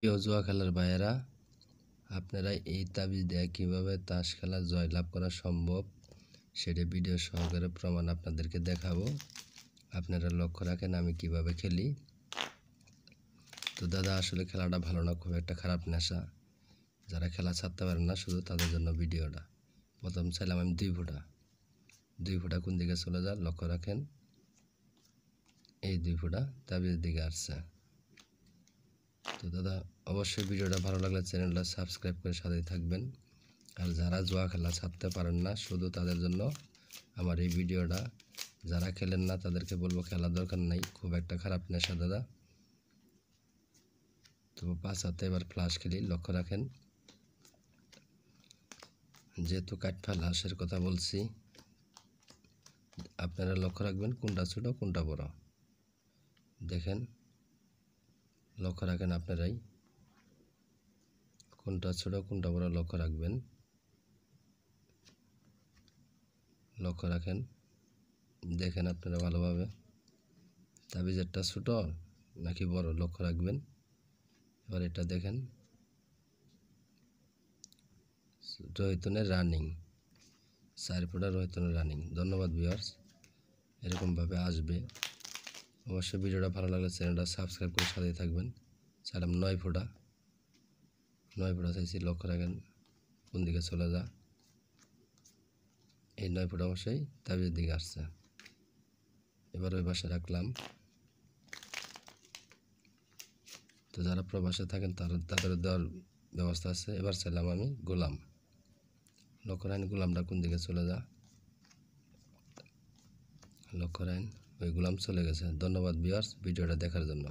প্রিয় জুয়া খেলার ভাইয়েরা, আপনারা এই তাবিজ দিয়ে কীভাবে তাস খেলা জয়লাভ করা সম্ভব সেটা ভিডিও সহকারে প্রমাণ আপনাদেরকে দেখাবো। আপনারা লক্ষ্য রাখেন আমি কিভাবে খেলি। তো দাদা, আসলে খেলাটা ভালো না, খুব একটা খারাপ নেশা। যারা খেলা ছাড়তে পারেন না শুধু তাদের জন্য ভিডিওটা। প্রথম চাইলাম আমি 2 ফুটা কোন দিকে চলে যায় লক্ষ্য রাখেন। এই 2 ফুটা তাবিজের দিকে আসছে। তো দাদা, অবশ্যই ভিডিওটা ভালো লাগলে চ্যানেলটা সাবস্ক্রাইব করে সাথেই থাকবেন। আর যারা জুয়া খেলা ছাড়তে পারেন না শুধু তাদের জন্য আমার এই ভিডিওটা। যারা খেলেন না তাদেরকে বলবো খেলার দরকার নেই, খুব একটা খারাপ নেশা দাদা। তো 5 হাতে এবার ফ্লাশ খেলি, লক্ষ্য রাখেন। যেহেতু কাঠফাল হাঁসের কথা বলছি, আপনারা লক্ষ্য রাখবেন কোনটা ছোট কোনটা বড়। দেখেন, লক্ষ্য রাখেন আপনারাই কোনটা ছোট কোনটা বড় লক্ষ্য রাখবেন। লক্ষ্য রাখেন, দেখেন আপনারা ভালোভাবে তাবিজেরটা ছোট নাকি বড় লক্ষ্য রাখবেন। এবার এটা দেখেন, রোহিতনের রানিং 4 ফুটা রোহিতনের রানিং। ধন্যবাদ ভিউয়ার্স, এরকমভাবে আসবে। অবশ্যই ভিডিওটা ভালো লাগলে চ্যানেলটা সাবস্ক্রাইব করে সাথেই থাকবেন। চাইলাম 9 ফুটা চাইছি, লক্ষ্য রাখেন কোন দিকে চলে যা। এই 9 ফুটা অবশ্যই তাবিজের দিকে আসছে। এবার ওই পাশে রাখলাম। তো যারা প্রবাসে থাকেন তাদের দেওয়ার ব্যবস্থা আছে। এবার চাইলাম আমি গোলাম, লক্ষ্য রাখেন গোলামটা কোন দিকে চলে যা। লক্ষ্য রাখেন ওই গোলাম চলে গেছে। ধন্যবাদ ভিউয়ার্স ভিডিওটা দেখার জন্য।